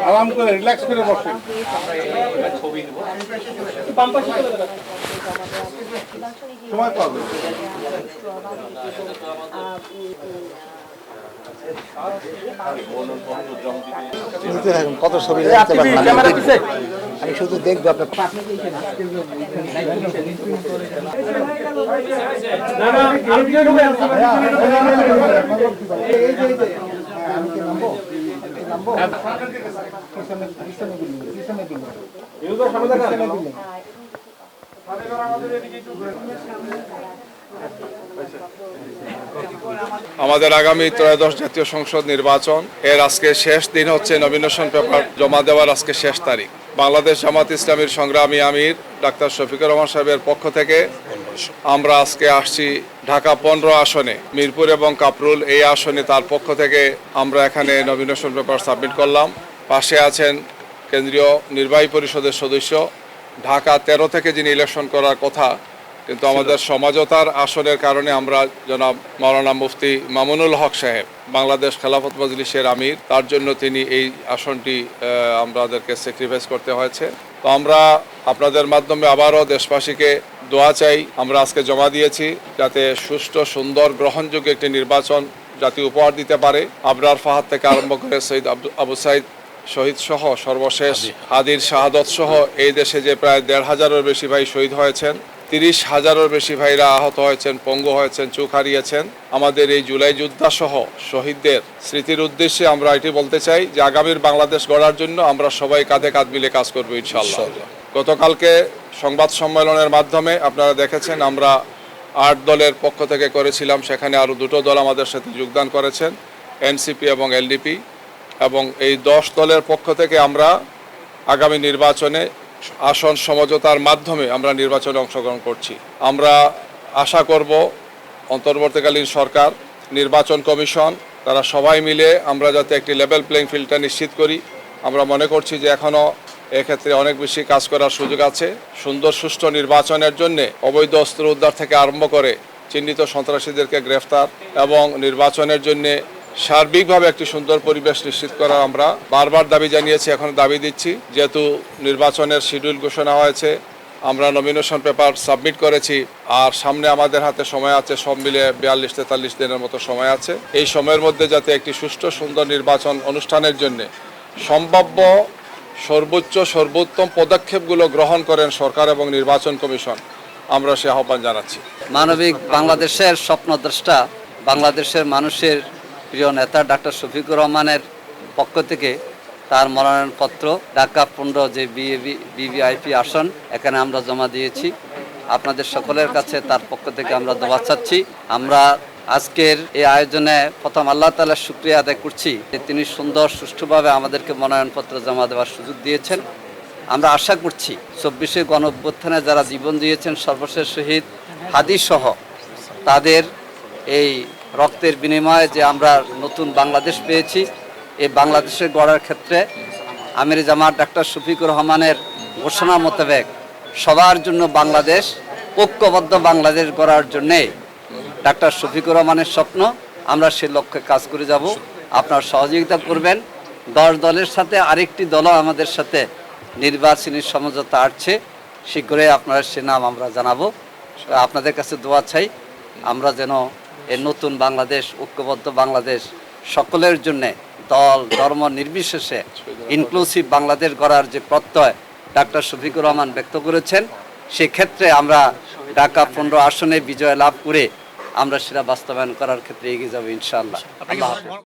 আরাম করে রিল্যাক্স করে বসেন। সময় পাবে। কত ছবি আমি শুধু দেখবো আপনার আমাদের আগামী ত্রয়োদশ জাতীয় সংসদ নির্বাচন এর আজকে শেষ দিন হচ্ছে নমিনেশন পেপার জমা দেওয়ার আজকে শেষ তারিখ। বাংলাদেশ জামাত ইসলামীর সংগ্রামী আমির ডাক্তার শফিকুর রহমান সাহেবের পক্ষ থেকে আমরা আজকে আসছি ঢাকা 15 আসনে, মিরপুর এবং কাপরুল এই আসনে তার পক্ষ থেকে আমরা এখানে নমিনেশন পেপার সাবমিট করলাম। পাশে আছেন কেন্দ্রীয় নির্বাহী পরিষদের সদস্য, ঢাকা 13 থেকে যিনি ইলেকশন করার কথা, কিন্তু আমাদের সমঝোতার আসনের কারণে আমরা জনাব মাওলানা মুফতি মামুনুল হক সাহেব, বাংলাদেশ খেলাফত মজলিসের আমির, তার জন্য তিনি এই আসনটি আমাদেরকে স্যাক্রিফাইস করতে হয়েছে। তো আমরা আপনাদের মাধ্যমে আবারও দেশবাসীকে দোয়া চাই। আমরা আজকে জমা দিয়েছি যাতে সুষ্ঠু, সুন্দর, গ্রহণযোগ্য একটি নির্বাচন জাতি উপহার দিতে পারে। আবরার ফাহাদ থেকে আরম্ভ করে সৈয়দ আবু সাইদ শহীদ সহ সর্বশেষ হাদির শাহাদত সহ এই দেশে যে প্রায় 1,500-এর বেশি ভাই শহীদ হয়েছেন, 30,000-এর বেশি ভাইরা আহত হয়েছেন, পঙ্গু হয়েছেন, চোখ হারিয়েছেন। আমাদের এই জুলাই যোদ্ধা সহ শহীদদের স্মৃতির উদ্দেশ্যে আমরা এটি বলতে চাই যে আগামীর বাংলাদেশ গড়ার জন্য আমরা সবাই কাঁধে কাঁধ মিলে কাজ করবো ইনশাআল্লাহ। গতকালকে সংবাদ সম্মেলনের মাধ্যমে আপনারা দেখেছেন আমরা 8 দলের পক্ষ থেকে করেছিলাম, সেখানে আরও 2টো দল আমাদের সাথে যোগদান করেছেন, এনসিপি এবং এলডিপি, এবং এই 10 দলের পক্ষ থেকে আমরা আগামী নির্বাচনে আসন সমঝোতার মাধ্যমে আমরা নির্বাচনে অংশগ্রহণ করছি। আমরা আশা করব অন্তর্বর্তীকালীন সরকার, নির্বাচন কমিশন, তারা সবাই মিলে আমরা যাতে একটি লেভেল প্লেইং ফিল্ডটা নিশ্চিত করি। আমরা মনে করছি যে এখনও এক্ষেত্রে অনেক বেশি কাজ করার সুযোগ আছে। সুন্দর সুষ্ঠু নির্বাচনের জন্য অবৈধ অস্ত্র উদ্ধার থেকে আরম্ভ করে চিহ্নিত সন্ত্রাসীদেরকে গ্রেফতার এবং নির্বাচনের জন্য সার্বিকভাবে একটি সুন্দর পরিবেশ নিশ্চিত করা আমরা বারবার দাবি জানিয়েছি, এখন দাবি দিচ্ছি। যেহেতু নির্বাচনের শিডিউল ঘোষণা হয়েছে, আমরা নমিনেশন পেপার সাবমিট করেছি, আর সামনে আমাদের হাতে সময় আছে, সব মিলে 42-43 দিনের মতো সময় আছে। এই সময়ের মধ্যে যাতে একটি সুষ্ঠু, সুন্দর নির্বাচন অনুষ্ঠানের জন্য সম্ভাব্য সর্বোত্তম পদক্ষেপগুলো গ্রহণ করেন সরকার এবং নির্বাচন কমিশন, আমরা সে আহ্বান জানাচ্ছি। মানবিক বাংলাদেশের স্বপ্নদ্রষ্টা, বাংলাদেশের মানুষের প্রিয় নেতা ডাক্তার শফিকুর রহমানের পক্ষ থেকে তার মনোনয়নপত্র ঢাকা 15 যে ভিভিআইপি আসন এখানে আমরা জমা দিয়েছি। আপনাদের সকলের কাছে তার পক্ষ থেকে আমরা দোয়া চাচ্ছি। আমরা আজকের এই আয়োজনে প্রথম আল্লাহ তাআলার শুকরিয়া আদায় করছি যে তিনি সুন্দর সুষ্ঠুভাবে আমাদেরকে মনোনয়নপত্র জমা দেওয়ার সুযোগ দিয়েছেন। আমরা আশা করছি 24শে গণঅভ্যুত্থানে যারা জীবন দিয়েছেন, সর্বশেষ শহীদ হাদি সহ তাদের এই রক্তের বিনিময়ে যে আমরা নতুন বাংলাদেশ পেয়েছি, এই বাংলাদেশের গড়ার ক্ষেত্রে আমির জামাত ডাক্তার শফিকুর রহমানের ঘোষণা মোতাবেক সবার জন্য বাংলাদেশ, ঐক্যবদ্ধ বাংলাদেশ গড়ার জন্যে ডাক্তার শফিকুর রহমানের স্বপ্ন, আমরা সে লক্ষ্যে কাজ করে যাব। আপনারা সহযোগিতা করবেন। 10 দলের সাথে আরেকটি দলও আমাদের সাথে নির্বাচনী সমঝোতা আসছে, শীঘ্রই আপনারা সে নাম আমরা জানাবো। আপনাদের কাছে দোয়া চাই আমরা যেন এই নতুন বাংলাদেশ, ঐক্যবদ্ধ বাংলাদেশ, সকলের জন্যে দল ধর্ম নির্বিশেষে ইনক্লুসিভ বাংলাদেশ গড়ার যে প্রত্যয় ডাক্তার শফিকুর রহমান ব্যক্ত করেছেন, সেক্ষেত্রে আমরা ঢাকা 15 আসনে বিজয় লাভ করে আমরা সেটা বাস্তবায়ন করার ক্ষেত্রে এগিয়ে যাব ইনশাআল্লাহ। আল্লাহ হাফেজ।